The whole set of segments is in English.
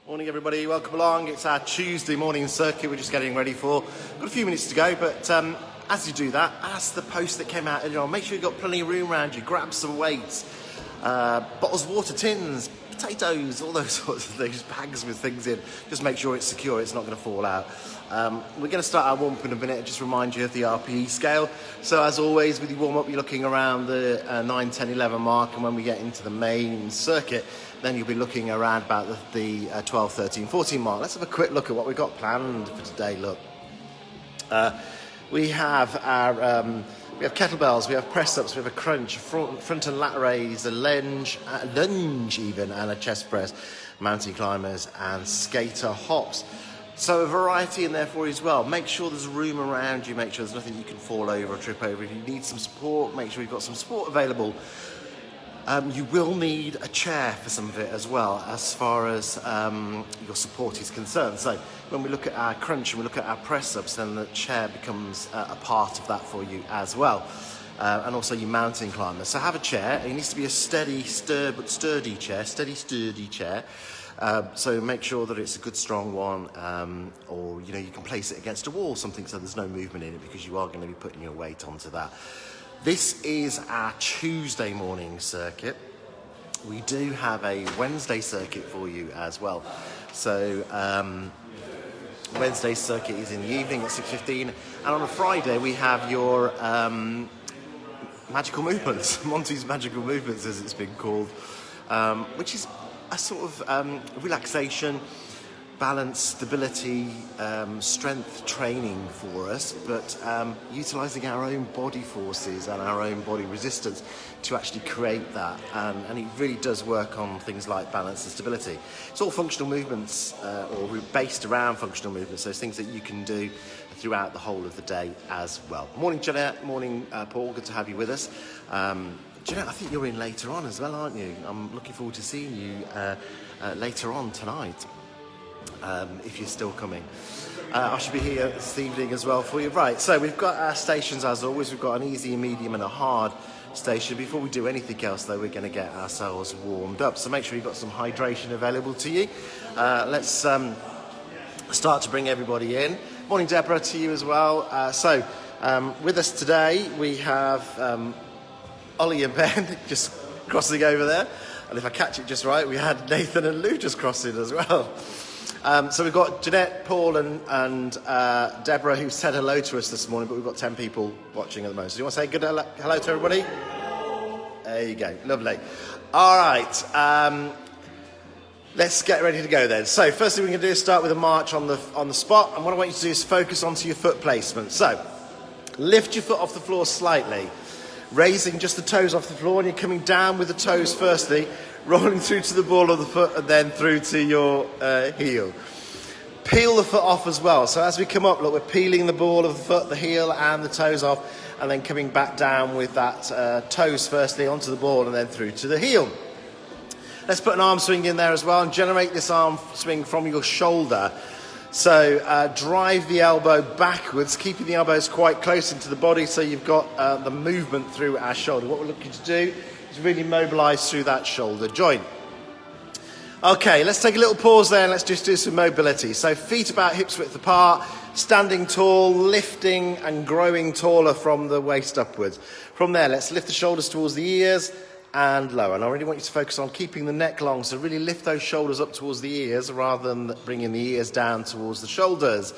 Morning everybody, welcome along. It's our Tuesday morning circuit we're just getting ready for. Got a few minutes to go, but as you do that, as the post that came out earlier on, make sure you've got plenty of room around you, grab some weights, bottles of water, tins, potatoes, all those sorts of things, bags with things in. Just make sure it's secure, it's not going to fall out. We're going to start our warm-up in a minute. Just remind you of the RPE scale. So as always, with your warm-up, you're looking around the 9, 10, 11 mark, and when we get into the main circuit, then you'll be looking around about the 12, 13, 14 mark. Let's have a quick look at what we've got planned for today. Look, we have our we have kettlebells, we have press-ups, we have a crunch, front and lat raise, a lunge even, and a chest press, mountain climbers, and skater hops. So a variety in there for you as well. Make sure there's room around you. Make sure there's nothing you can fall over or trip over. If you need some support, make sure you've got some support available. You will need a chair for some of it as well, as far as your support is concerned. So when we look at our crunch and we look at our press-ups, then the chair becomes a part of that for you as well. And also your mountain climbers. So have a chair. It needs to be a sturdy chair. So make sure that it's a good strong one, or you can place it against a wall, something so there's no movement in it, because you are going to be putting your weight onto that. This is our Tuesday morning circuit. We do have a Wednesday circuit for you as well. So Wednesday circuit is in the evening at 6:15, and on a Friday we have your magical movements, Monty's magical movements as it's been called, which is a sort of relaxation, balance, stability, strength training for us, but utilising our own body forces and our own body resistance to actually create that. And it really does work on things like balance and stability. It's all functional movements, or based around functional movements, those things that you can do throughout the whole of the day as well. Morning, Jeanette. Morning, Paul. Good to have you with us. Jeanette, I think you're in later on as well, aren't you? I'm looking forward to seeing you later on tonight. If you're still coming. I should be here this evening as well for you. Right, so we've got our stations as always. We've got an easy, a medium and a hard station. Before we do anything else though, we're going to get ourselves warmed up. So make sure you've got some hydration available to you. Let's start to bring everybody in. Morning Deborah, to you as well. So with us today we have Ollie and Ben just crossing over there. And if I catch it just right, we had Nathan and Lou just crossing as well. So we've got Jeanette, Paul and Deborah who said hello to us this morning, but we've got 10 people watching at the moment. So do you want to say good hello to everybody? There you go, lovely. All right, let's get ready to go then. So first thing we're going to do is start with a march on the spot, and what I want you to do is focus onto your foot placement. So lift your foot off the floor slightly, raising just the toes off the floor, and you're coming down with the toes firstly, rolling through to the ball of the foot and then through to your heel. Peel the foot off as well. So as we come up, look, we're peeling the ball of the foot, the heel and the toes off, and then coming back down with that toes firstly onto the ball and then through to the heel. Let's put an arm swing in there as well and generate this arm swing from your shoulder. So drive the elbow backwards, keeping the elbows quite close into the body so you've got the movement through our shoulder. What we're looking to do is really mobilise through that shoulder joint. Okay, let's take a little pause there and let's just do some mobility. So feet about hips width apart, standing tall, lifting and growing taller from the waist upwards. From there, let's lift the shoulders towards the ears and lower. And I really want you to focus on keeping the neck long, so really lift those shoulders up towards the ears rather than bringing the ears down towards the shoulders.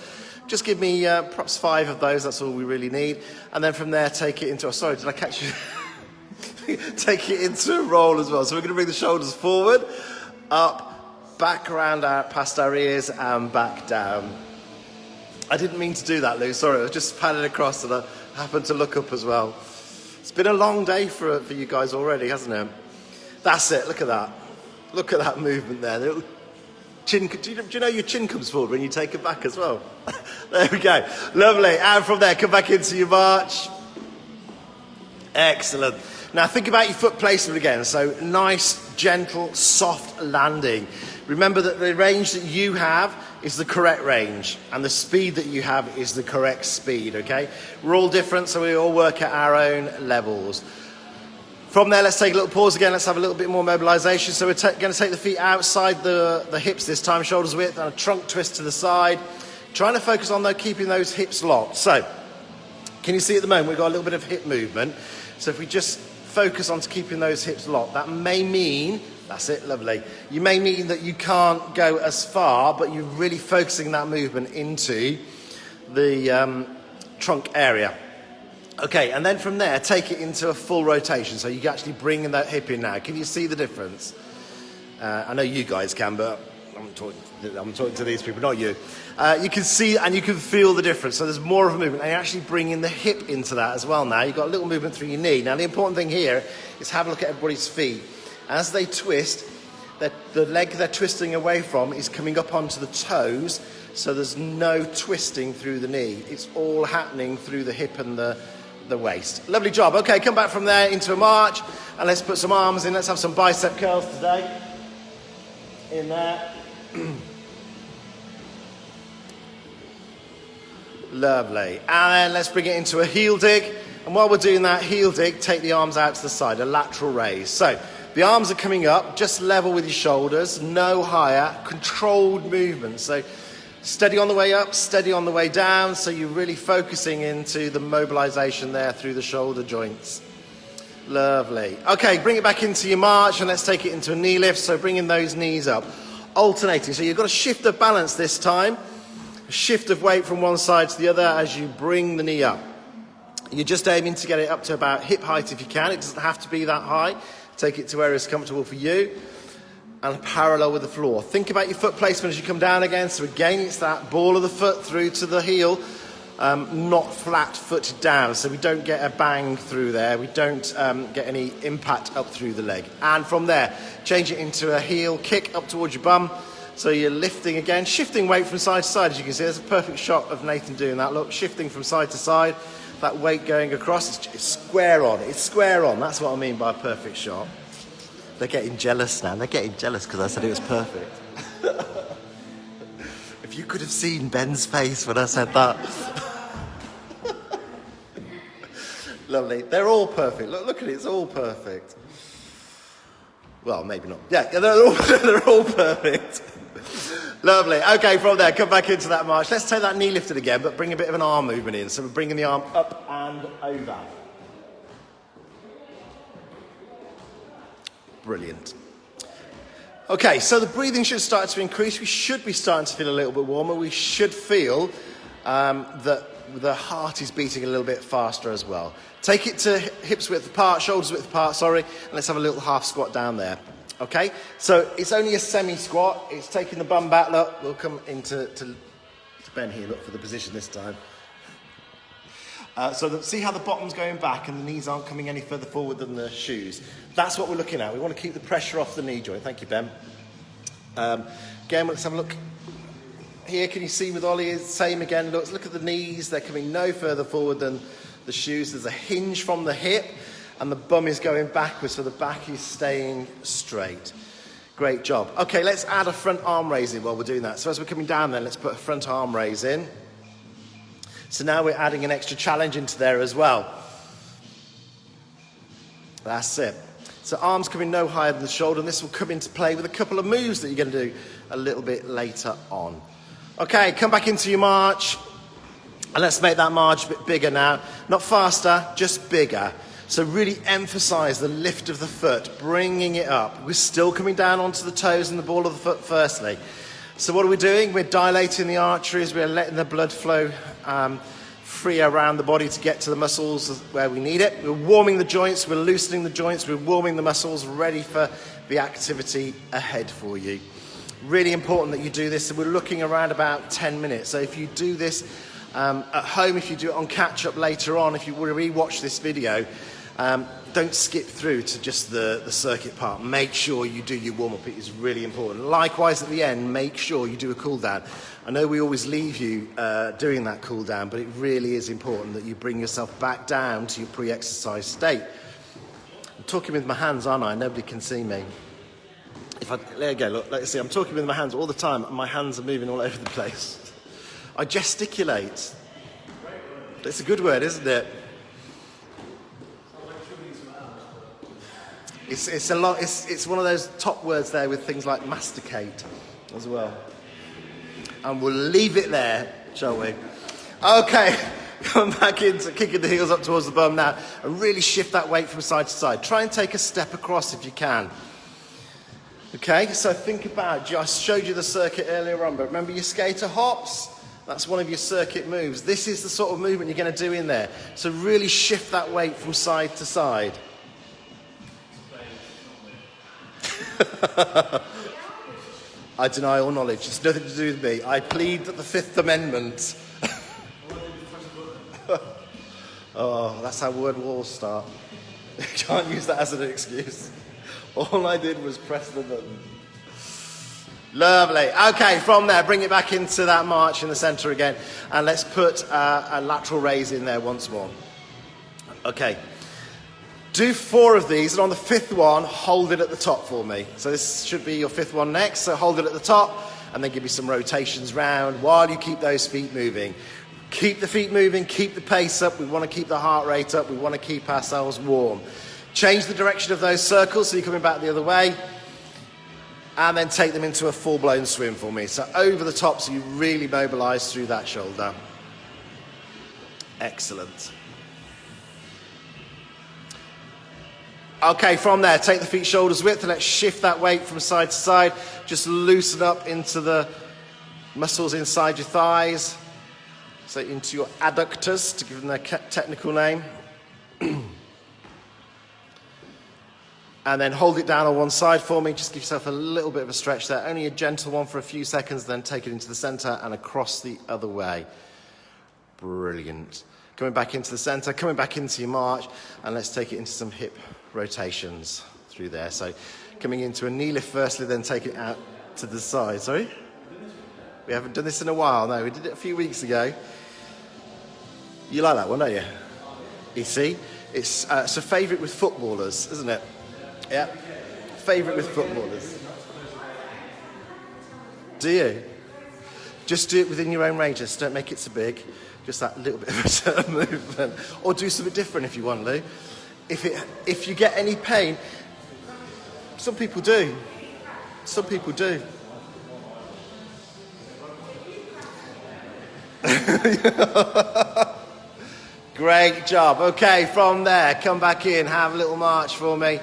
Just give me perhaps 5 of those, that's all we really need. And then from there, take it into, sorry, did I catch you? Take it into a roll as well. So we're going to bring the shoulders forward, up, back around past our ears and back down. I didn't mean to do that, Lou, sorry, I was just panning across and I happened to look up as well. It's been a long day for you guys already, hasn't it? That's it, look at that. Look at that movement there. Chin, do you know your chin comes forward when you take it back as well? There we go. Lovely. And from there, come back into your march. Excellent. Now think about your foot placement again. So nice, gentle, soft landing. Remember that the range that you have is the correct range and the speed that you have is the correct speed, okay? We're all different, so we all work at our own levels. From there, let's take a little pause again. Let's have a little bit more mobilization. So we're going to take the feet outside the hips this time, shoulders width, and a trunk twist to the side. Trying to focus on keeping those hips locked. So, can you see at the moment we've got a little bit of hip movement. So if we just focus on keeping those hips locked, that may mean, that's it, lovely. You may mean that you can't go as far, but you're really focusing that movement into the trunk area. Okay, and then from there, take it into a full rotation. So you can actually bring that hip in now. Can you see the difference? I know you guys can, but I'm talking to these people, not you. You can see and you can feel the difference. So there's more of a movement, and you're actually bringing the hip into that as well now. You've got a little movement through your knee. Now, the important thing here is have a look at everybody's feet. As they twist, the leg they're twisting away from is coming up onto the toes, so there's no twisting through the knee. It's all happening through the hip and the waist. Lovely job. Okay, come back from there into a march, and let's put some arms in. Let's have some bicep curls today. In there. Lovely. And then let's bring it into a heel dig. And while we're doing that heel dig, take the arms out to the side, a lateral raise. So the arms are coming up, just level with your shoulders, no higher, controlled movement. So steady on the way up, steady on the way down. So you're really focusing into the mobilization there through the shoulder joints. Lovely. Okay, bring it back into your march, and let's take it into a knee lift. So bringing those knees up, alternating. So you've got a shift of balance this time. A shift of weight from one side to the other as you bring the knee up. You're just aiming to get it up to about hip height if you can. It doesn't have to be that high. Take it to where it's comfortable for you. And parallel with the floor. Think about your foot placement as you come down again. So again, it's that ball of the foot through to the heel, not flat footed down. So we don't get a bang through there. We don't get any impact up through the leg. And from there, change it into a heel kick up towards your bum. So you're lifting again, shifting weight from side to side. As you can see, there's a perfect shot of Nathan doing that. Look, shifting from side to side, that weight going across. It's square on. It's square on. That's what I mean by a perfect shot. They're getting jealous now. They're getting jealous because I said it was perfect. If you could have seen Ben's face when I said that. Lovely. They're all perfect. Look at it. It's all perfect. Well, maybe not. Yeah, they're all perfect. Lovely. Okay, from there, come back into that march. Let's take that knee lifted again, but bring a bit of an arm movement in. So we're bringing the arm up and over. Brilliant. Okay, so the breathing should start to increase. We should be starting to feel a little bit warmer. We should feel that the heart is beating a little bit faster as well. Take it to hips width apart, shoulders width apart, and let's have a little half squat down there. Okay, so it's only a semi-squat. It's taking the bum back. Look, we'll come into to Ben here, look for the position this time. See how the bottom's going back and the knees aren't coming any further forward than the shoes. That's what we're looking at. We want to keep the pressure off the knee joint. Thank you, Ben. Again, let's have a look. Here, can you see with Ollie, it's the same again. Look at the knees. They're coming no further forward than the shoes. There's a hinge from the hip and the bum is going backwards, so the back is staying straight. Great job. Okay, let's add a front arm raise in while we're doing that. So as we're coming down then, let's put a front arm raise in. So now we're adding an extra challenge into there as well. That's it. So arms coming no higher than the shoulder, and this will come into play with a couple of moves that you're going to do a little bit later on. Okay, come back into your march. And let's make that march a bit bigger now. Not faster, just bigger. So really emphasize the lift of the foot, bringing it up. We're still coming down onto the toes and the ball of the foot firstly. So what are we doing? We're dilating the arteries. We're letting the blood flow free around the body to get to the muscles where we need it. We're warming the joints. We're loosening the joints. We're warming the muscles, ready for the activity ahead for you. Really important that you do this. So we're looking around about 10 minutes. So if you do this at home, if you do it on catch-up later on, if you want to re-watch this video, don't skip through to just the circuit part. Make sure you do your warm-up. It is really important. Likewise, at the end, make sure you do a cool-down. I know we always leave you doing that cool-down, but it really is important that you bring yourself back down to your pre-exercise state. I'm talking with my hands, aren't I? Nobody can see me. There you go, look, let's see. I'm talking with my hands all the time, and my hands are moving all over the place. I gesticulate. It's a good word, isn't it? It's a lot. It's one of those top words there with things like masticate as well. And we'll leave it there, shall we? Okay, come back into kicking the heels up towards the bum now and really shift that weight from side to side. Try and take a step across if you can. Okay, so think about, I showed you the circuit earlier on, but remember your skater hops? That's one of your circuit moves. This is the sort of movement you're going to do in there. So really shift that weight from side to side. I deny all knowledge. It's nothing to do with me. I plead the Fifth Amendment. Oh, that's how word wars start. You can't use that as an excuse. All I did was press the button. Lovely. Okay, from there, bring it back into that march in the centre again. And let's put a lateral raise in there once more. Okay. Do 4 of these, and on the 5th one, hold it at the top for me. So this should be your 5th one next. So hold it at the top, and then give me some rotations round while you keep those feet moving. Keep the feet moving, keep the pace up. We want to keep the heart rate up. We want to keep ourselves warm. Change the direction of those circles, so you're coming back the other way. And then take them into a full-blown swim for me. So over the top, so you really mobilise through that shoulder. Excellent. Okay, from there, take the feet shoulders width and let's shift that weight from side to side. Just loosen up into the muscles inside your thighs. So into your adductors, to give them their technical name. And then hold it down on one side for me. Just give yourself a little bit of a stretch there. Only a gentle one for a few seconds, then take it into the centre and across the other way. Brilliant. Coming back into the centre, coming back into your march, and let's take it into some hip rotations through there. So coming into a knee lift firstly, then take it out to the side. Sorry? We haven't done this in a while. No, we did it a few weeks ago. You like that one, don't you? You see? It's a favourite with footballers, isn't it? Yeah, favourite with footballers. Do you? Just do it within your own range. Just don't make it so big. Just that little bit of a certain movement. Or do something different if you want, Lou. If you get any pain, some people do. Some people do. Great job. Okay, from there, come back in, have a little march for me.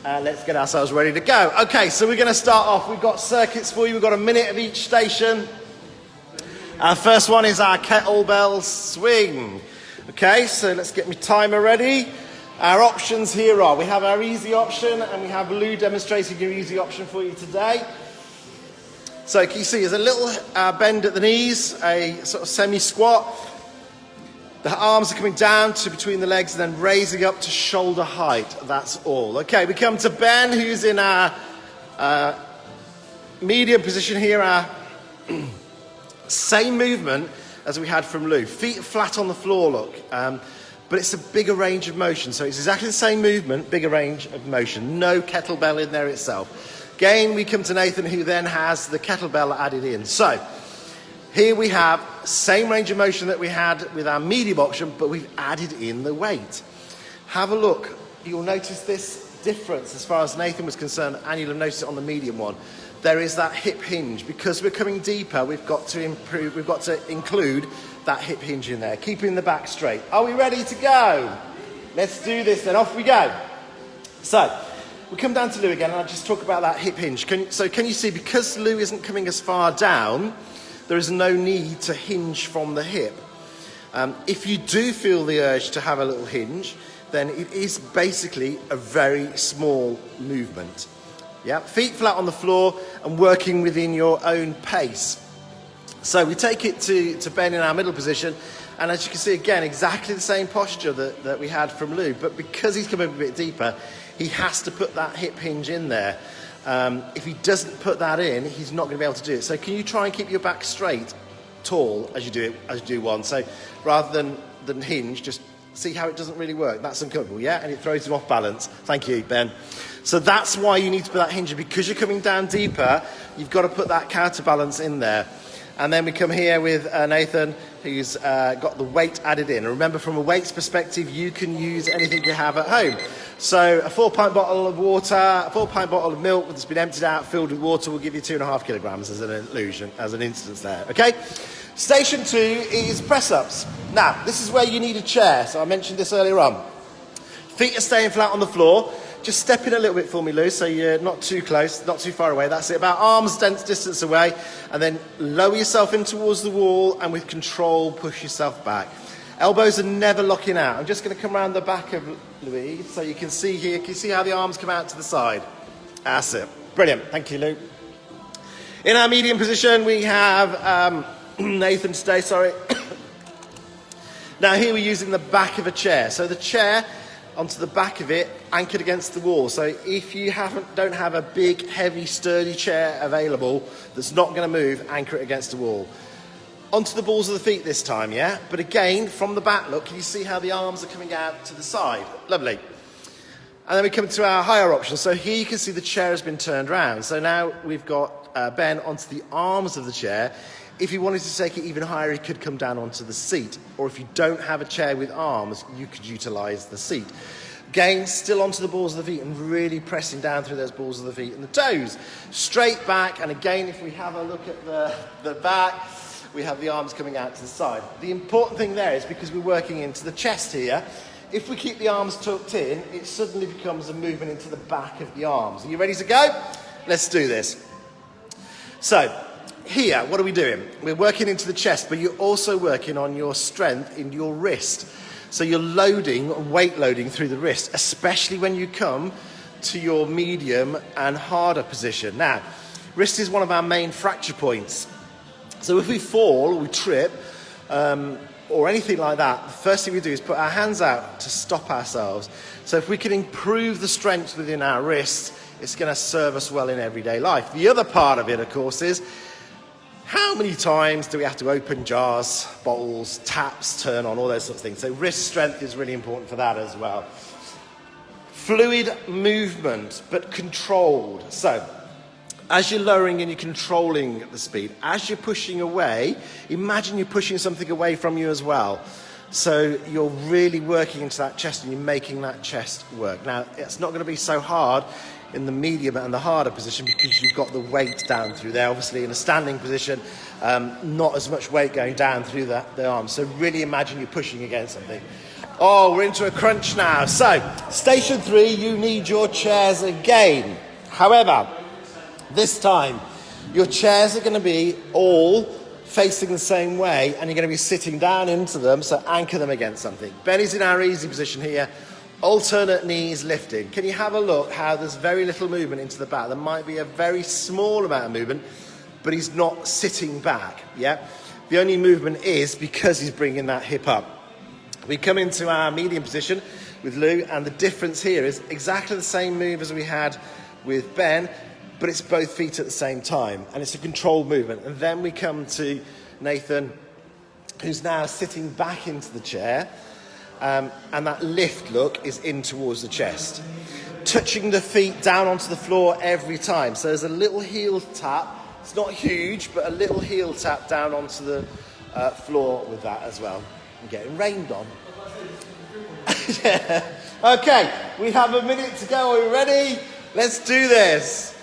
Let's get ourselves ready to go. Okay, so we're going to start off. We've got circuits for you. We've got a minute of each station. Our first one is our kettlebell swing. Okay, so let's get my timer ready. Our options here are, we have our easy option, and we have Lou demonstrating your easy option for you today. So can you see there's a little bend at the knees, a sort of semi-squat. The arms are coming down to between the legs and then raising up to shoulder height. That's all. Okay, we come to Ben, who's in our medium position here. Our same movement as we had from Lou. Feet flat on the floor, look. But it's a bigger range of motion. So it's exactly the same movement, bigger range of motion. No kettlebell in there itself. Again, we come to Nathan, who then has the kettlebell added in. So here we have same range of motion that we had with our medium option, but we've added in the weight. Have a look. You'll notice this difference as far as Nathan was concerned, and you'll have noticed it on the medium one. There is that hip hinge. Because we're coming deeper, we've got to include that hip hinge in there, keeping the back straight. Are we ready to go? Let's do this then. Off we go. So we come down to Lou again, and I'll just talk about that hip hinge. Can you see, because Lou isn't coming as far down, there is no need to hinge from the hip. If you do feel the urge to have a little hinge, then it is basically a very small movement. Yeah, feet flat on the floor and working within your own pace. So we take it to Ben in our middle position, and as you can see again, exactly the same posture that we had from Lou, but because he's coming a bit deeper, he has to put that hip hinge in there. If he doesn't put that in, he's not going to be able to do it. So can you try and keep your back straight, tall, as you do one? So rather than hinge, just see how it doesn't really work. That's uncomfortable, yeah? And it throws him off balance. Thank you, Ben. So that's why you need to put that hinge in. Because you're coming down deeper, you've got to put that counterbalance in there. And then we come here with Nathan, who's got the weight added in. And remember, from a weights perspective, you can use anything you have at home. So a 4-pint bottle of water, a 4-pint bottle of milk that's been emptied out, filled with water, will give you 2.5 kilograms as an illusion, as an instance there, okay? Station 2 is press-ups. Now, this is where you need a chair, so I mentioned this earlier on. Feet are staying flat on the floor. Just step in a little bit for me, Lou, so you're not too close, not too far away. That's it, about arm's length distance away. And then lower yourself in towards the wall, and with control, push yourself back. Elbows are never locking out. I'm just going to come around the back of Louise, so you can see here. Can you see how the arms come out to the side? That's it. Brilliant. Thank you, Lou. In our medium position, we have Nathan today, sorry. Now here we're using the back of a chair. So the chair onto the back of it, anchored against the wall. So if you don't have a big, heavy, sturdy chair available that's not going to move, anchor it against the wall. Onto the balls of the feet this time, yeah? But again, from the back, look, can you see how the arms are coming out to the side? Lovely. And then we come to our higher option. So here you can see the chair has been turned around. So now we've got Ben onto the arms of the chair. If you wanted to take it even higher, he could come down onto the seat. Or if you don't have a chair with arms, you could utilise the seat. Again, still onto the balls of the feet and really pressing down through those balls of the feet and the toes. Straight back, and again, if we have a look at the back, we have the arms coming out to the side. The important thing there is because we're working into the chest here, if we keep the arms tucked in, it suddenly becomes a movement into the back of the arms. Are you ready to go? Let's do this. So, here, what are we doing? We're working into the chest, but you're also working on your strength in your wrist. So you're loading, weight loading through the wrist, especially when you come to your medium and harder position. Now, wrist is one of our main fracture points. So if we fall or we trip or anything like that, the first thing we do is put our hands out to stop ourselves. So if we can improve the strength within our wrists, it's going to serve us well in everyday life. The other part of it, of course, is how many times do we have to open jars, bottles, taps, turn on, all those sorts of things. So wrist strength is really important for that as well. Fluid movement, but controlled. So as you're lowering and you're controlling the speed, as you're pushing away, imagine you're pushing something away from you as well. So you're really working into that chest and you're making that chest work. Now, it's not going to be so hard in the medium and the harder position because you've got the weight down through there. Obviously, in a standing position, not as much weight going down through the arms. So really imagine you're pushing against something. Oh, we're into a crunch now. So, station 3, you need your chairs again. However, this time, your chairs are going to be all facing the same way and you're going to be sitting down into them, so anchor them against something. Benny's in our easy position here. Alternate knees lifting. Can you have a look how there's very little movement into the back? There might be a very small amount of movement, but he's not sitting back, yeah? The only movement is because he's bringing that hip up. We come into our medium position with Lou, and the difference here is exactly the same move as we had with Ben, but it's both feet at the same time, and it's a controlled movement. And then we come to Nathan, who's now sitting back into the chair, and that lift look is in towards the chest. Touching the feet down onto the floor every time. So there's a little heel tap. It's not huge, but a little heel tap down onto the floor with that as well. I'm getting rained on. Yeah. Okay, we have a minute to go. Are we ready? Let's do this.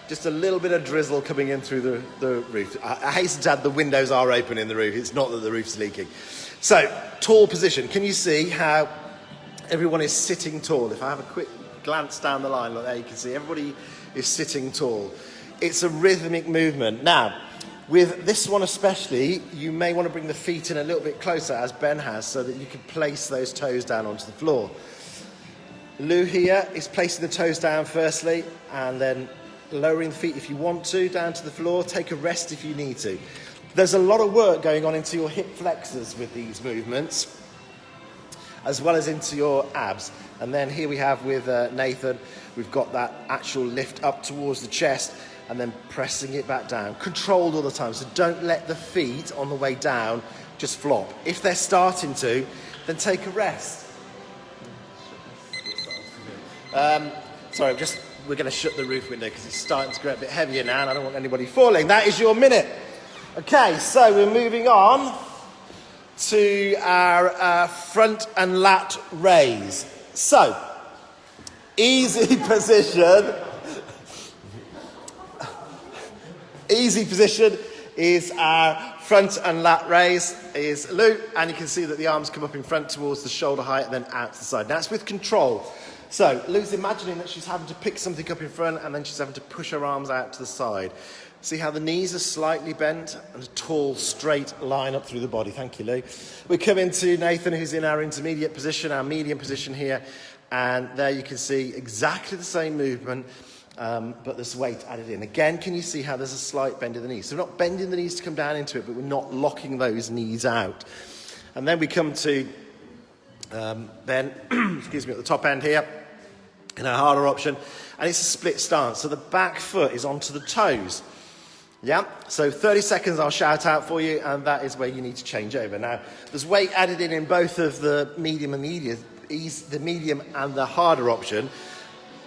Just a little bit of drizzle coming in through the roof. I hasten to add the windows are open in the roof. It's not that the roof's leaking. So, tall position. Can you see how everyone is sitting tall? If I have a quick glance down the line, look there, you can see everybody is sitting tall. It's a rhythmic movement. Now, with this one especially, you may want to bring the feet in a little bit closer, as Ben has, so that you can place those toes down onto the floor. Lou here is placing the toes down firstly, and then lowering the feet if you want to, down to the floor. Take a rest if you need to. There's a lot of work going on into your hip flexors with these movements, as well as into your abs. And then here we have with Nathan, we've got that actual lift up towards the chest and then pressing it back down. Controlled all the time, so don't let the feet on the way down just flop. If they're starting to, then take a rest. Sorry, we're going to shut the roof window because it's starting to get a bit heavier now and I don't want anybody falling. That is your minute. Okay, so we're moving on to our front and lat raise. So, Easy position. Easy position is our front and lat raise is Lou, and you can see that the arms come up in front towards the shoulder height and then out to the side. Now it's with control. So Lou's imagining that she's having to pick something up in front and then she's having to push her arms out to the side. See how the knees are slightly bent and a tall, straight line up through the body. Thank you, Lou. We come into Nathan, who's in our intermediate position, our medium position here. And there you can see exactly the same movement, but there's weight added in. Again, can you see how there's a slight bend in the knees? So we're not bending the knees to come down into it, but we're not locking those knees out. And then we come to Ben, excuse me, at the top end here, in our harder option, and it's a split stance. So the back foot is onto the toes. Yeah, so 30 seconds I'll shout out for you, and that is where you need to change over. Now, there's weight added in both of the medium and the medium and the harder option,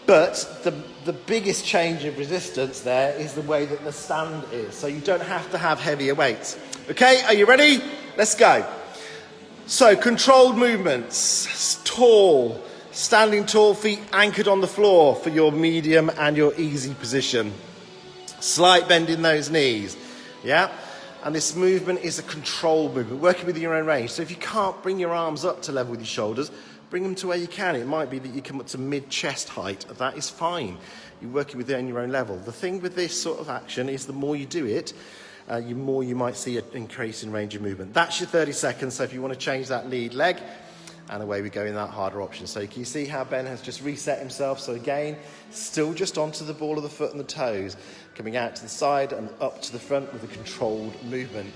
but the biggest change of resistance there is the way that the stand is. So you don't have to have heavier weights. Okay, are you ready? Let's go. So controlled movements, tall, standing tall, feet anchored on the floor for your medium and your easy position. Slight bend in those knees, yeah? And this movement is a controlled movement, working within your own range. So if you can't bring your arms up to level with your shoulders, bring them to where you can. It might be that you come up to mid-chest height. That is fine. You're working within your own level. The thing with this sort of action is the more you do it, the more you might see an increase in range of movement. That's your 30 seconds. So if you want to change that lead leg, and away we go in that harder option. So can you see how Ben has just reset himself? So again, still just onto the ball of the foot and the toes, coming out to the side and up to the front with a controlled movement.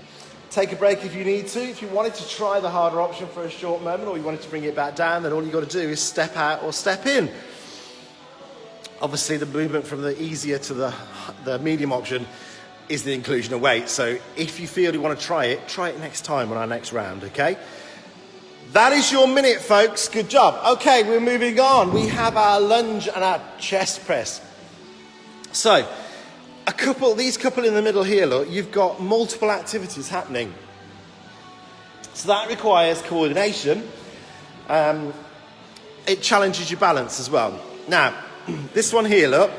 Take a break if you need to. If you wanted to try the harder option for a short moment, or you wanted to bring it back down, then all you've got to do is step out or step in. Obviously, the movement from the easier to the medium option is the inclusion of weight. So if you feel you want to try it next time on our next round, okay? That is your minute, folks. Good job. Okay, we're moving on. We have our lunge and our chest press. So, these couple in the middle here, look, you've got multiple activities happening. So that requires coordination. It challenges your balance as well. Now, this one here, look,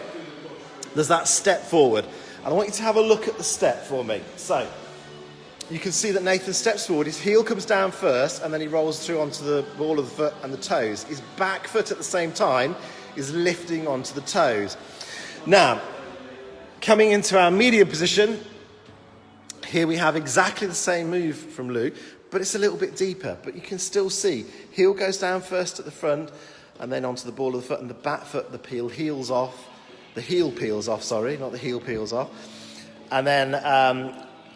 there's that step forward. And I want you to have a look at the step for me. So, you can see that Nathan steps forward, his heel comes down first, and then he rolls through onto the ball of the foot and the toes. His back foot at the same time is lifting onto the toes. Now, coming into our medium position, here we have exactly the same move from Lou, but it's a little bit deeper. But you can still see, heel goes down first at the front, and then onto the ball of the foot, and the back foot, the heel peels off, not the heel peels off. And then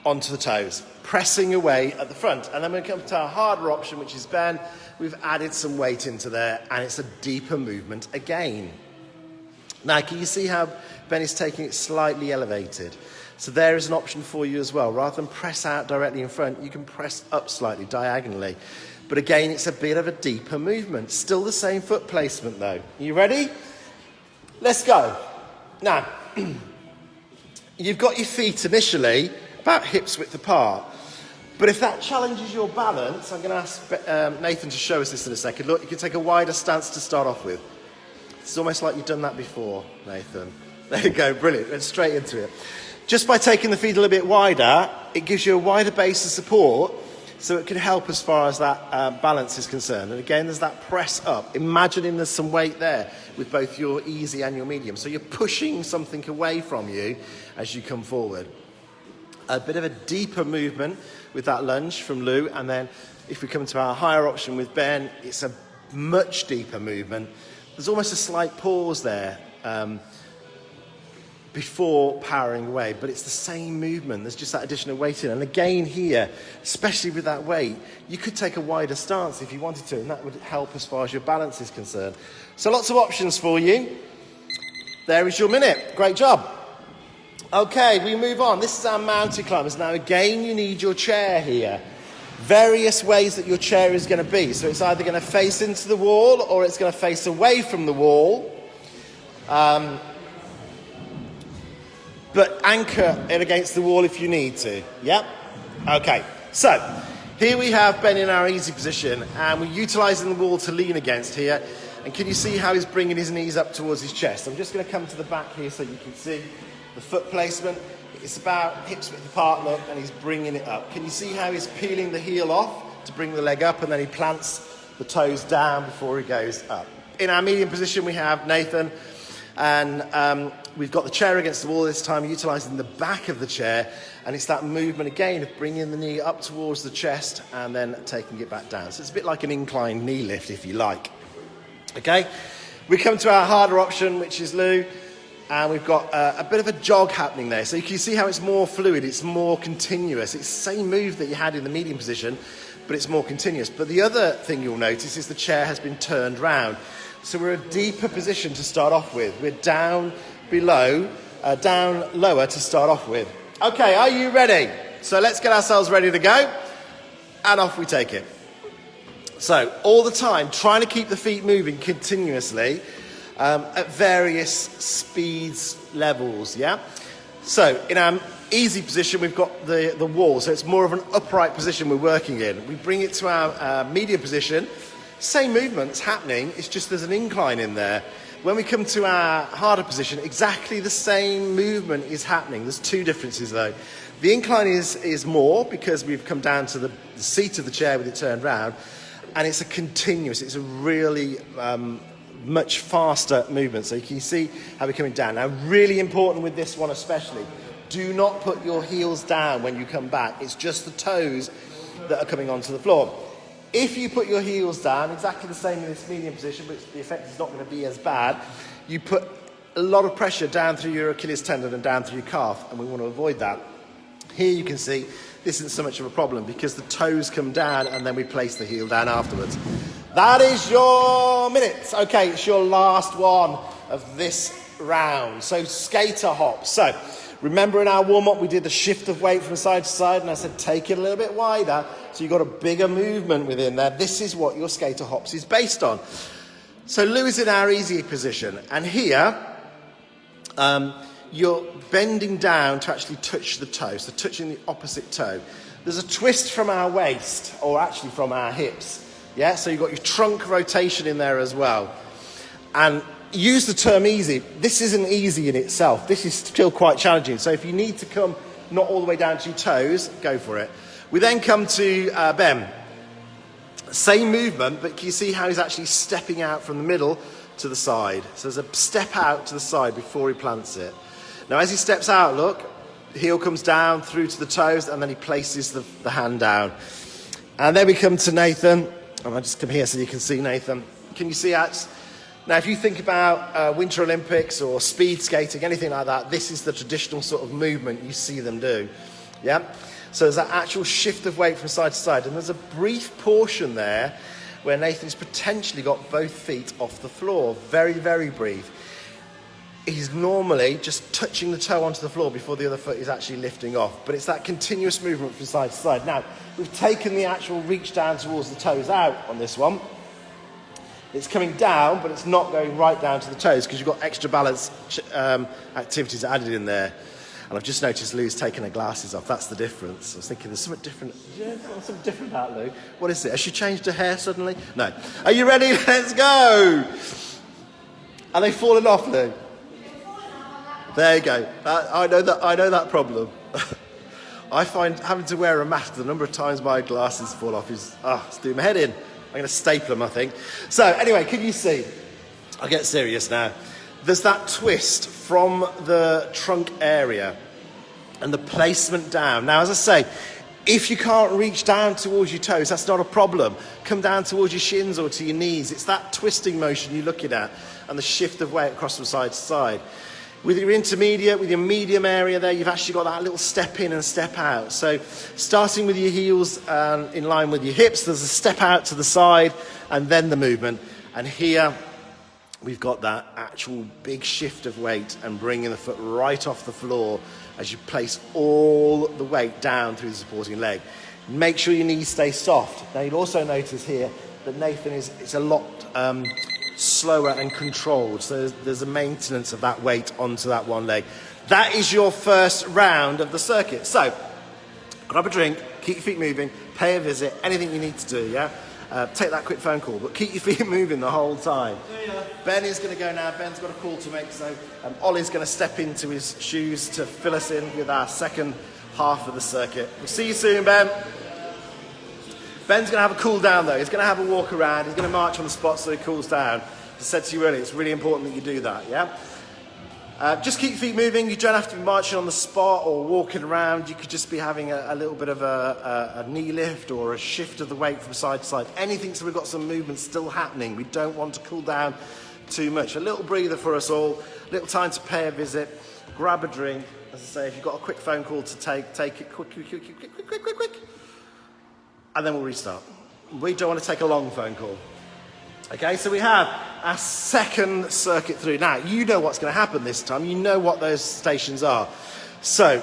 onto the toes, pressing away at the front. And then when we come to our harder option, which is Ben, we've added some weight into there, and it's a deeper movement again. Now, can you see how Ben is taking it slightly elevated? So there is an option for you as well. Rather than press out directly in front, you can press up slightly, diagonally. But again, it's a bit of a deeper movement. Still the same foot placement, though. Are you ready? Let's go. Now, you've got your feet initially about hips width apart. But if that challenges your balance, I'm going to ask Nathan to show us this in a second. Look, you can take a wider stance to start off with. It's almost like you've done that before, Nathan. There you go, brilliant. Went straight into it. Just by taking the feet a little bit wider, it gives you a wider base of support, so it can help as far as that balance is concerned. And again, there's that press up. Imagining there's some weight there with both your easy and your medium. So you're pushing something away from you as you come forward. A bit of a deeper movement with that lunge from Lou, and then if we come to our higher option with Ben, it's a much deeper movement. There's almost a slight pause there before powering away, but it's the same movement. There's just that additional weight in. And again here, especially with that weight, you could take a wider stance if you wanted to, and that would help as far as your balance is concerned. So lots of options for you. There is your minute. Great job. Okay, we move on. This is our mountain climbers. Now again, you need your chair here. Various ways that your chair is going to be. So it's either going to face into the wall or it's going to face away from the wall. But anchor it against the wall if you need to. Yep? Okay. So, here we have Ben in our easy position, and we're utilising the wall to lean against here. And can you see how he's bringing his knees up towards his chest? I'm just going to come to the back here so you can see the foot placement. It's about hips width apart, look, and he's bringing it up. Can you see how he's peeling the heel off to bring the leg up, and then he plants the toes down before he goes up. In our medium position, we have Nathan, and we've got the chair against the wall this time, utilising the back of the chair, and it's that movement again of bringing the knee up towards the chest and then taking it back down. So it's a bit like an inclined knee lift, if you like. Okay, we come to our harder option, which is Lou, and we've got a bit of a jog happening there. So you can see how it's more fluid, it's more continuous. It's the same move that you had in the medium position, but it's more continuous. But the other thing you'll notice is the chair has been turned round. So we're a deeper position to start off with. We're down below, down lower to start off with. Okay, are you ready? So let's get ourselves ready to go, and off we take it. So all the time, trying to keep the feet moving continuously at various speeds, levels, yeah? So in our easy position, we've got the wall, so it's more of an upright position we're working in. We bring it to our medium position, same movements happening, it's just there's an incline in there. When we come to our harder position, exactly the same movement is happening. There's two differences though. The incline is more because we've come down to the seat of the chair with it turned round, and it's a continuous, it's a really much faster movement. So you can see how we're coming down. Now, really important with this one especially, do not put your heels down when you come back. It's just the toes that are coming onto the floor. If you put your heels down, exactly the same in this medium position, but the effect is not going to be as bad, you put a lot of pressure down through your Achilles tendon and down through your calf, and we want to avoid that. Here you can see this isn't so much of a problem because the toes come down and then we place the heel down afterwards. That is your minutes. Okay, it's your last one of this round. So skater hop. So remember in our warm-up we did the shift of weight from side to side, and I said take it a little bit wider so you've got a bigger movement within there. This is what your skater hops is based on. So Lou is in our easy position, and here you're bending down to actually touch the toe, so touching the opposite toe. There's a twist from our waist, or actually from our hips. Yeah, so you've got your trunk rotation in there as well. And use the term easy. This isn't easy in itself. This is still quite challenging. So if you need to come not all the way down to your toes, go for it. We then come to Ben. Same movement, but can you see how he's actually stepping out from the middle to the side? So there's a step out to the side before he plants it. Now as he steps out, look, heel comes down through to the toes, and then he places the hand down. And then we come to Nathan. And I'll just come here so you can see Nathan. Can you see that? Now, if you think about Winter Olympics or speed skating, anything like that, this is the traditional sort of movement you see them do. Yeah? So there's that actual shift of weight from side to side. And there's a brief portion there where Nathan's potentially got both feet off the floor. Very, very brief. He's normally just touching the toe onto the floor before the other foot is actually lifting off. But it's that continuous movement from side to side. Now, we've taken the actual reach down towards the toes out on this one. It's coming down, but it's not going right down to the toes because you've got extra balance activities added in there. And I've just noticed Lou's taken her glasses off. That's the difference. I was thinking there's something different. Yeah, there's something different about Lou. What is it? Has she changed her hair suddenly? No. Are you ready? Let's go. Are they falling off, Lou? There you go. I know that problem. I find having to wear a mask, the number of times my glasses fall off is, it's doing my head in. I'm going to staple them, I think. So anyway, can you see? I'll get serious now. There's that twist from the trunk area and the placement down. Now, as I say, if you can't reach down towards your toes, that's not a problem. Come down towards your shins or to your knees. It's that twisting motion you're looking at and the shift of weight across from side to side. With your intermediate, with your medium area there, you've actually got that little step in and step out. So starting with your heels in line with your hips, there's a step out to the side and then the movement. And here we've got that actual big shift of weight and bringing the foot right off the floor as you place all the weight down through the supporting leg. Make sure your knees stay soft. Now you'll also notice here that Nathan is a lot slower and controlled, so there's a maintenance of that weight onto that one leg. That is your first round of the circuit. So grab a drink, keep your feet moving, pay a visit, anything you need to do, yeah? take that quick phone call, but keep your feet moving the whole time. Ben is going to go now. Ben's got a call to make, so Ollie's going to step into his shoes to fill us in with our second half of the circuit. We'll see you soon, Ben. Ben's going to have a cool down though. He's going to have a walk around. He's going to march on the spot so he cools down. As I said to you earlier, it's really important that you do that, yeah? Just keep your feet moving. You don't have to be marching on the spot or walking around. You could just be having a little bit of a knee lift or a shift of the weight from side to side. Anything so we've got some movement still happening. We don't want to cool down too much. A little breather for us all. A little time to pay a visit. Grab a drink. As I say, if you've got a quick phone call to take it quick. And then we'll restart. We don't want to take a long phone call. Okay, so we have our second circuit through. Now, you know what's going to happen this time. You know what those stations are. So,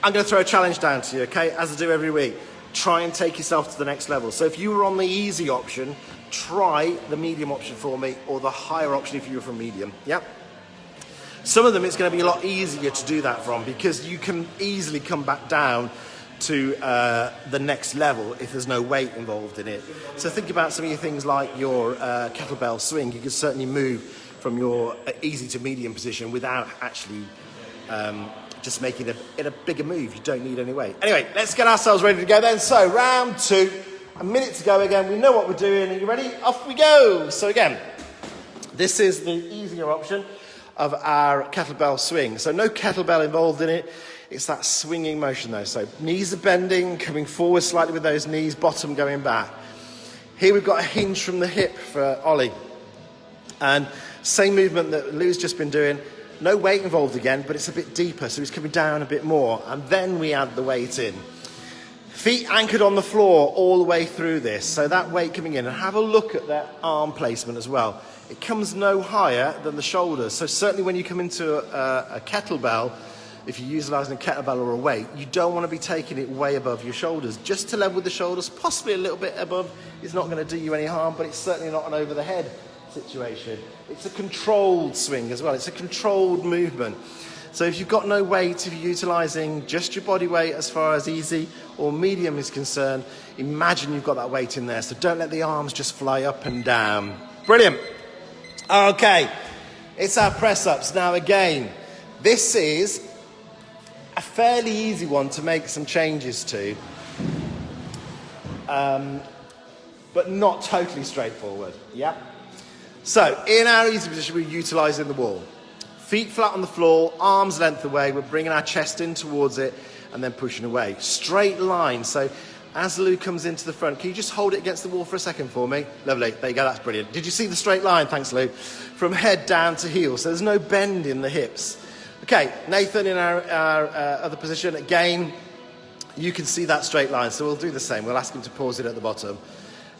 I'm going to throw a challenge down to you, okay, as I do every week. Try and take yourself to the next level. So if you were on the easy option, try the medium option for me, or the higher option if you were from medium, yeah? Some of them it's going to be a lot easier to do that from, because you can easily come back down to the next level if there's no weight involved in it. So think about some of your things like your kettlebell swing. You can certainly move from your easy to medium position without actually just making it a bigger move. You don't need any weight. Anyway, let's get ourselves ready to go then. So round 2, a minute to go again. We know what we're doing. Are you ready? Off we go. So again, this is the easier option of our kettlebell swing. So no kettlebell involved in it. It's that swinging motion though. So knees are bending, coming forward slightly with those knees, bottom going back. Here we've got a hinge from the hip for Ollie. And same movement that Lou's just been doing. No weight involved again, but it's a bit deeper. So he's coming down a bit more. And then we add the weight in. Feet anchored on the floor all the way through this. So that weight coming in. And have a look at that arm placement as well. It comes no higher than the shoulders. So certainly when you come into a kettlebell, if you're utilising a kettlebell or a weight, you don't want to be taking it way above your shoulders. Just to level with the shoulders, possibly a little bit above, is not going to do you any harm, but it's certainly not an over the head situation. It's a controlled swing as well. It's a controlled movement. So if you've got no weight, if you're utilising just your body weight as far as easy or medium is concerned, imagine you've got that weight in there. So don't let the arms just fly up and down. Brilliant. Okay, it's our press-ups. Now again, this is a fairly easy one to make some changes to, but not totally straightforward, yeah? So, in our easy position, we're utilising the wall. Feet flat on the floor, arms length away, we're bringing our chest in towards it, and then pushing away. Straight line, so as Lou comes into the front, can you just hold it against the wall for a second for me? Lovely, there you go, that's brilliant. Did you see the straight line? Thanks, Lou. From head down to heel, so there's no bend in the hips. Okay, Nathan in our other position, again, you can see that straight line, so we'll do the same. We'll ask him to pause it at the bottom.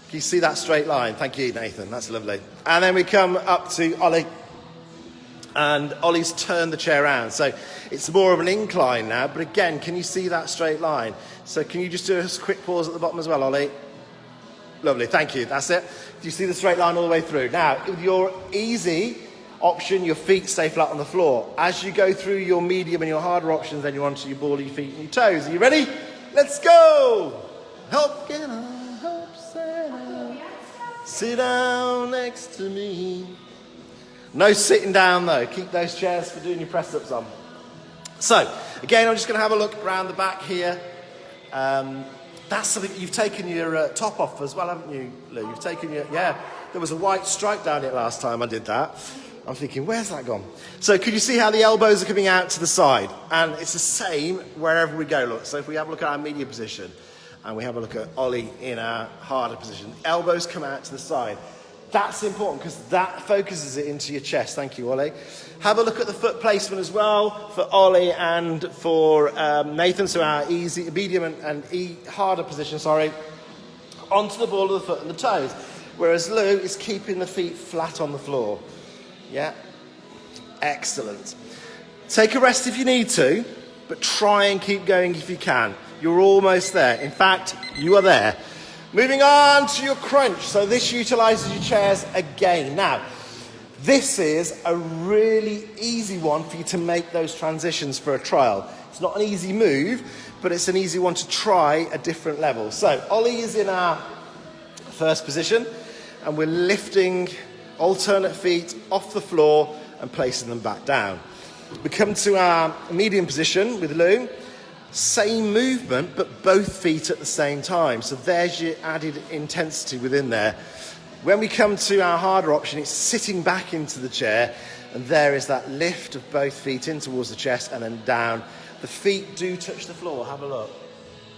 Can you see that straight line? Thank you, Nathan, that's lovely. And then we come up to Ollie, and Ollie's turned the chair around. So it's more of an incline now, but again, can you see that straight line? So can you just do a quick pause at the bottom as well, Ollie? Lovely, thank you, that's it. Do you see the straight line all the way through? Now, with your easy option, your feet stay flat on the floor. As you go through your medium and your harder options, then you're onto your ball of your feet and your toes. Are you ready? Let's go! Help get on, help sit down next to me. No sitting down though. Keep those chairs for doing your press-ups on. So, again, I'm just going to have a look around the back here. That's something, you've taken your top off as well, haven't you, Lou? You've taken your, yeah, there was a white stripe down it last time I did that. I'm thinking, where's that gone? So could you see how the elbows are coming out to the side? And it's the same wherever we go, look. So if we have a look at our medium position, and we have a look at Ollie in our harder position, elbows come out to the side. That's important because that focuses it into your chest. Thank you, Ollie. Have a look at the foot placement as well for Ollie and for Nathan. So our easy, medium and harder position, onto the ball of the foot and the toes. Whereas Lou is keeping the feet flat on the floor. Yeah, excellent. Take a rest if you need to, but try and keep going if you can. You're almost there. In fact, you are there. Moving on to your crunch. So this utilises your chairs again. Now, this is a really easy one for you to make those transitions for a trial. It's not an easy move, but it's an easy one to try a different level. So Ollie is in our first position, and we're lifting alternate feet off the floor and placing them back down. We come to our medium position with Lou. Same movement, but both feet at the same time. So there's your added intensity within there. When we come to our harder option, it's sitting back into the chair, and there is that lift of both feet in towards the chest and then down. The feet do touch the floor. Have a look.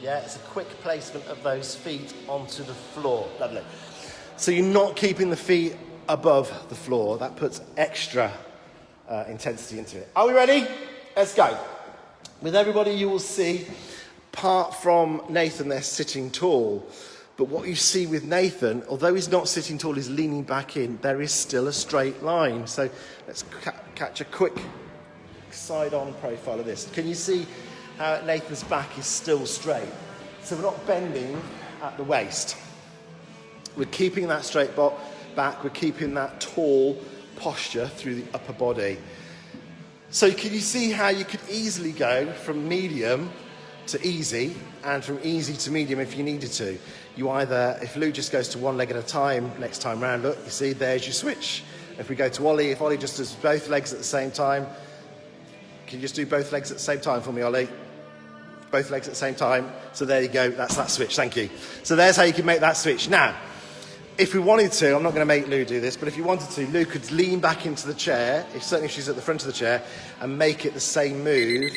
Yeah, it's a quick placement of those feet onto the floor. Lovely. So you're not keeping the feet above the floor. That puts extra intensity into it. Are we ready? Let's go. With everybody, you will see, apart from Nathan, they're sitting tall. But what you see with Nathan, although he's not sitting tall, he's leaning back in, there is still a straight line. So let's catch a quick side-on profile of this. Can you see how Nathan's back is still straight? So we're not bending at the waist. We're keeping that straight back. We're keeping that tall posture through the upper body. So can you see how you could easily go from medium to easy and from easy to medium if you needed to? You either, if Lou just goes to one leg at a time, next time round, look, you see, there's your switch. If we go to Ollie, if Ollie just does both legs at the same time, can you just do both legs at the same time for me, Ollie? Both legs at the same time. So there you go, that's that switch, thank you. So there's how you can make that switch. Now, if we wanted to, I'm not going to make Lou do this, but if you wanted to, Lou could lean back into the chair, certainly if she's at the front of the chair, and make it the same move,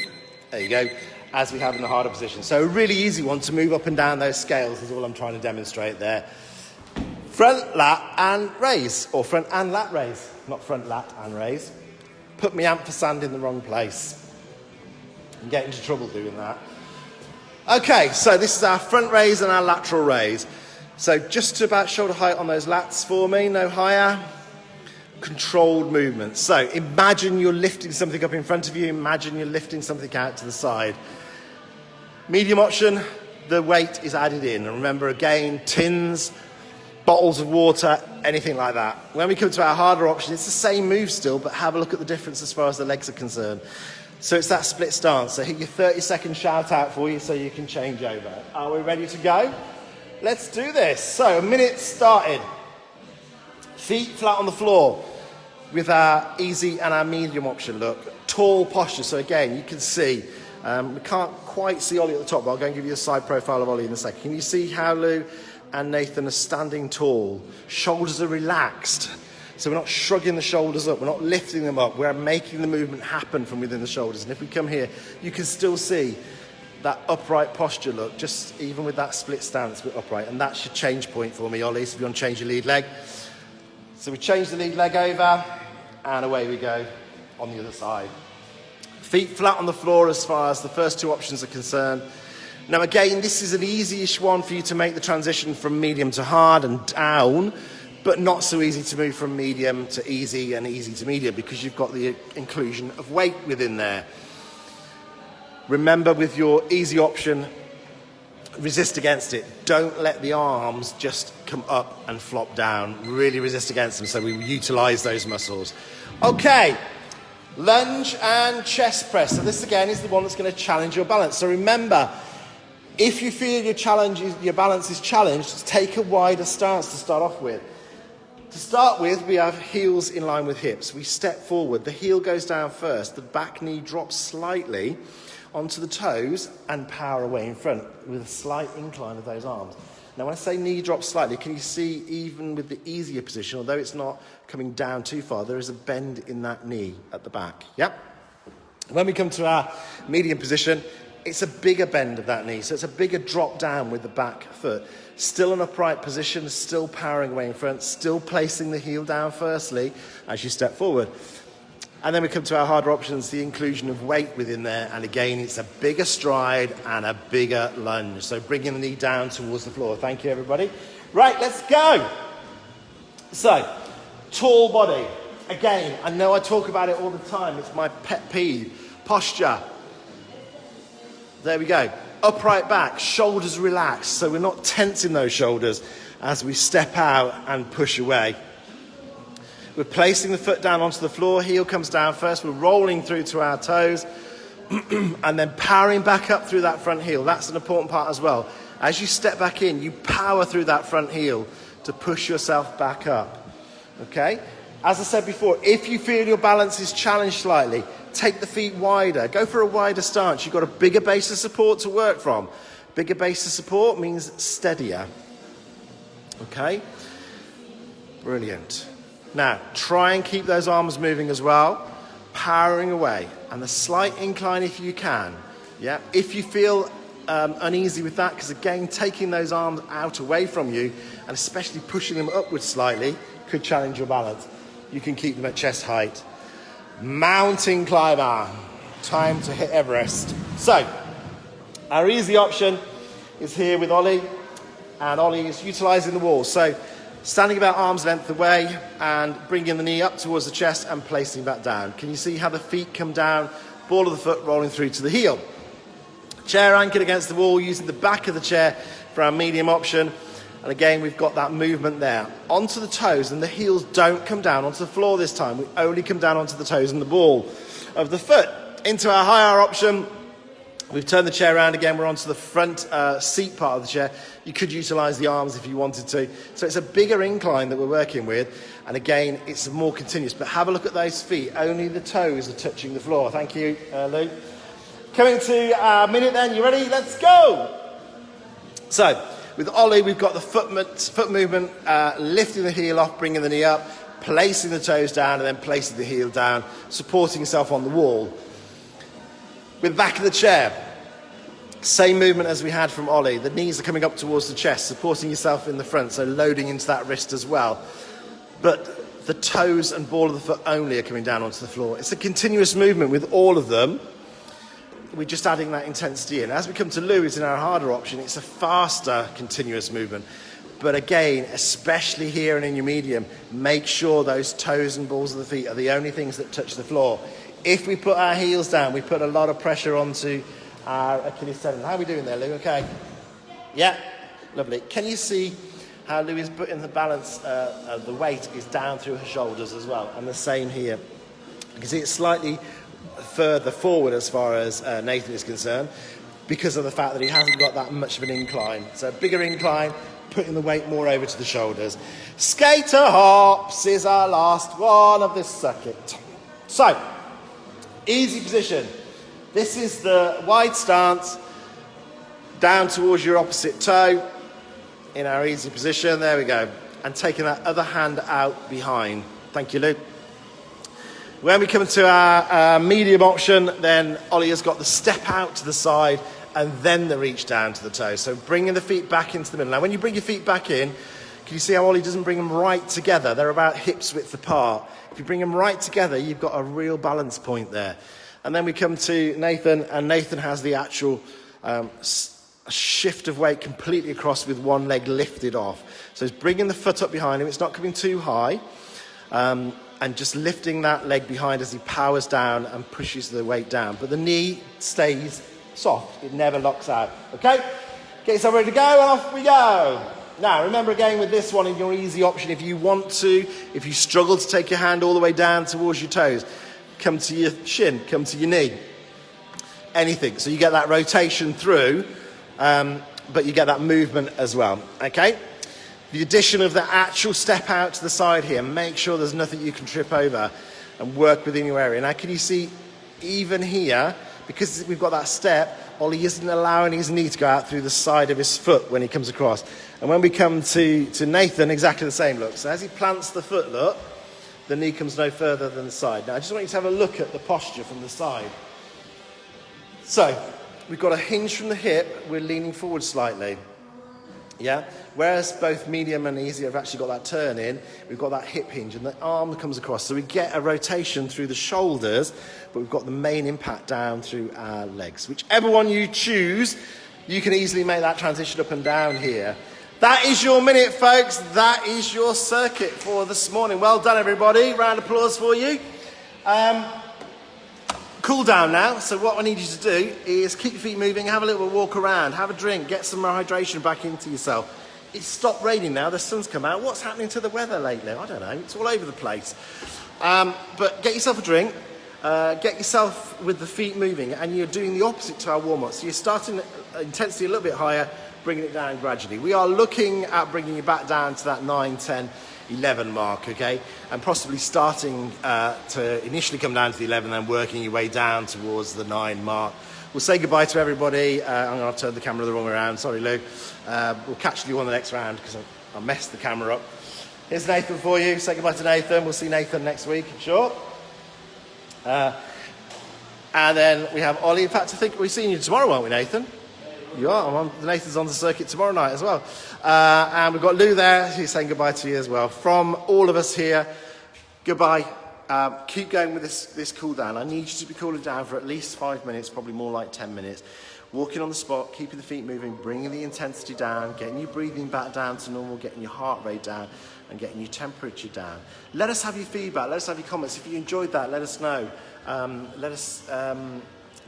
there you go, as we have in the harder position. So a really easy one to move up and down those scales is all I'm trying to demonstrate there. Front lat and raise, or front and lat raise, not front lat and raise. Put my ampersand in the wrong place. And get into trouble doing that. Okay, so this is our front raise and our lateral raise. So just to about shoulder height on those lats for me, no higher. Controlled movement. So imagine you're lifting something up in front of you. Imagine you're lifting something out to the side. Medium option, the weight is added in. And remember again, tins, bottles of water, anything like that. When we come to our harder option, it's the same move still, but have a look at the difference as far as the legs are concerned. So it's that split stance. So hit your 30-second shout out for you so you can change over. Are we ready to go? Let's do this. So a minute started. Feet flat on the floor with our easy and our medium option. Look, tall posture. So again, you can see, we can't quite see Ollie at the top, but I'll go and give you a side profile of Ollie in a second. Can you see how Lou and Nathan are standing tall? Shoulders are relaxed. So we're not shrugging the shoulders up. We're not lifting them up. We're making the movement happen from within the shoulders. And if we come here, you can still see that upright posture look, just even with that split stance, we're upright. And that's your change point for me, Ollie, so if you want to change your lead leg. So we change the lead leg over, and away we go on the other side. Feet flat on the floor as far as the first two options are concerned. Now again, this is an easy-ish one for you to make the transition from medium to hard and down, but not so easy to move from medium to easy and easy to medium because you've got the inclusion of weight within there. Remember, with your easy option, resist against it. Don't let the arms just come up and flop down. Really resist against them so we utilize those muscles. Okay, lunge and chest press. So this again is the one that's going to challenge your balance. So remember, if you feel your balance is challenged, take a wider stance to start off with. To start with, we have heels in line with hips. We step forward. The heel goes down first. The back knee drops slightly onto the toes and power away in front with a slight incline of those arms. Now when I say knee drop slightly, can you see even with the easier position, although it's not coming down too far, there is a bend in that knee at the back. Yep. When we come to our medium position, it's a bigger bend of that knee, so it's a bigger drop down with the back foot. Still an upright position, still powering away in front, still placing the heel down firstly as you step forward. And then we come to our harder options, the inclusion of weight within there. And again, it's a bigger stride and a bigger lunge. So bringing the knee down towards the floor. Thank you, everybody. Right, let's go. So, tall body. Again, I know I talk about it all the time. It's my pet peeve. Posture. There we go. Upright back, shoulders relaxed. So we're not tensing those shoulders as we step out and push away. We're placing the foot down onto the floor, heel comes down first, we're rolling through to our toes, and then powering back up through that front heel. That's an important part as well. As you step back in, you power through that front heel to push yourself back up, okay? As I said before, if you feel your balance is challenged slightly, take the feet wider, go for a wider stance. You've got a bigger base of support to work from. Bigger base of support means steadier, okay? Brilliant. Now, try and keep those arms moving as well, powering away, and the slight incline if you can. Yeah, if you feel uneasy with that, because again, taking those arms out away from you, and especially pushing them upwards slightly, could challenge your balance. You can keep them at chest height. Mountain climber, time to hit Everest. So, our easy option is here with Ollie, and Ollie is utilising the wall. So, standing about arm's length away and bringing the knee up towards the chest and placing that down. Can you see how the feet come down, ball of the foot rolling through to the heel? Chair anchored against the wall, using the back of the chair for our medium option. And again, we've got that movement there. Onto the toes, and the heels don't come down onto the floor this time. We only come down onto the toes and the ball of the foot. Into our higher option, we've turned the chair around again. We're onto the front seat part of the chair. You could utilise the arms if you wanted to. So it's a bigger incline that we're working with. And again, it's more continuous. But have a look at those feet. Only the toes are touching the floor. Thank you, Lou. Coming to our minute then. You ready? Let's go. So, with Ollie, we've got the foot movement, lifting the heel off, bringing the knee up, placing the toes down, and then placing the heel down, supporting yourself on the wall. With the back of the chair, same movement as we had from Ollie. The knees are coming up towards the chest, supporting yourself in the front, so loading into that wrist as well. But the toes and ball of the foot only are coming down onto the floor. It's a continuous movement with all of them. We're just adding that intensity in. As we come to Louis in our harder option, it's a faster continuous movement. But again, especially here and in your medium, make sure those toes and balls of the feet are the only things that touch the floor. If we put our heels down, we put a lot of pressure onto our Achilles tendon. How are we doing there, Lou? Okay? Yeah? Lovely. Can you see how Louis is putting the balance, the weight is down through her shoulders as well? And the same here. You can see it's slightly further forward as far as Nathan is concerned, because of the fact that he hasn't got that much of an incline. So bigger incline, putting the weight more over to the shoulders. Skater hops is our last one of this circuit. So, easy position. This is the wide stance, down towards your opposite toe, in our easy position, there we go. And taking that other hand out behind. Thank you, Luke. When we come to our medium option, then Ollie has got the step out to the side and then the reach down to the toe. So bringing the feet back into the middle. Now, when you bring your feet back in, can you see how Ollie doesn't bring them right together? They're about hips width apart. If you bring them right together, you've got a real balance point there. And then we come to Nathan, and Nathan has the actual shift of weight completely across with one leg lifted off. So he's bringing the foot up behind him. It's not coming too high. And just lifting that leg behind as he powers down and pushes the weight down. But the knee stays soft. It never locks out. Okay? Get yourself ready to go, and off we go. Now, remember again with this one in your easy option, if you want to, if you struggle to take your hand all the way down towards your toes, come to your shin, come to your knee. Anything. So you get that rotation through, but you get that movement as well. Okay? The addition of the actual step out to the side here, make sure there's nothing you can trip over and work within your area. Now, can you see even here, because we've got that step, Ollie isn't allowing his knee to go out through the side of his foot when he comes across. And when we come to Nathan, exactly the same look. So as he plants the foot, look, the knee comes no further than the side. Now, I just want you to have a look at the posture from the side. So, we've got a hinge from the hip, we're leaning forward slightly. Yeah, whereas both medium and easy have actually got that turn in, we've got that hip hinge and the arm comes across. So we get a rotation through the shoulders, but we've got the main impact down through our legs. Whichever one you choose, you can easily make that transition up and down here. That is your minute, folks. That is your circuit for this morning. Well done, everybody. Round of applause for you. Cool down now. So what I need you to do is keep your feet moving, have a little walk around, have a drink, get some more hydration back into yourself. It's stopped raining now, the sun's come out. What's happening to the weather lately? I don't know, it's all over the place. But get yourself a drink, get yourself with the feet moving, and you're doing the opposite to our warm-up. So you're starting intensity a little bit higher, bringing it down gradually. We are looking at bringing you back down to that 9, 10, 11 mark, okay? And possibly starting to initially come down to the 11, then working your way down towards the 9 mark. We'll say goodbye to everybody. I'm going to turn the camera the wrong way around. Sorry, Lou. We'll catch you on the next round because I messed the camera up. Here's Nathan for you. Say goodbye to Nathan. We'll see Nathan next week, I'm sure. And then we have Ollie. In fact, I think we're seeing you tomorrow, aren't we, Nathan? You are. Nathan's on the circuit tomorrow night as well. And we've got Lou there. He's saying goodbye to you as well. From all of us here, goodbye. Keep going with this cool down. I need you to be cooling down for at least 5 minutes, probably more like 10 minutes. Walking on the spot, keeping the feet moving, bringing the intensity down, getting your breathing back down to normal, getting your heart rate down, and getting your temperature down. Let us have your feedback. Let us have your comments. If you enjoyed that, let us know.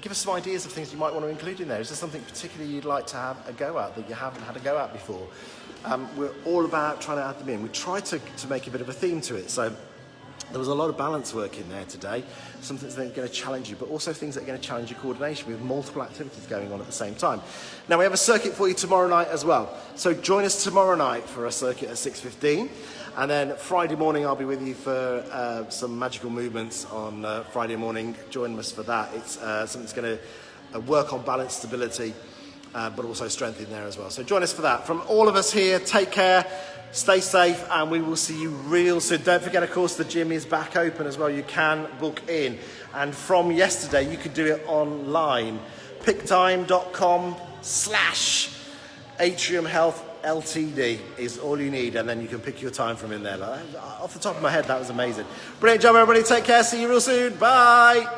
Give us some ideas of things you might want to include in there. Is there something particularly you'd like to have a go at that you haven't had a go at before? We're all about trying to add them in. We tried to make a bit of a theme to it. So there was a lot of balance work in there today, some things that are going to challenge you, but also things that are going to challenge your coordination with multiple activities going on at the same time. Now, we have a circuit for you tomorrow night as well. So join us tomorrow night for a circuit at 6:15. And then Friday morning, I'll be with you for some magical movements on Friday morning. Join us for that. It's something that's going to work on balance, stability, but also strength in there as well. So join us for that. From all of us here, take care. Stay safe, and we will see you real soon. Don't forget, of course, the gym is back open as well. You can book in. And from yesterday, you could do it online. Picktime.com/Atrium Health Ltd is all you need, and then you can pick your time from in there. Off the top of my head, that was amazing. Brilliant job, everybody. Take care. See you real soon. Bye.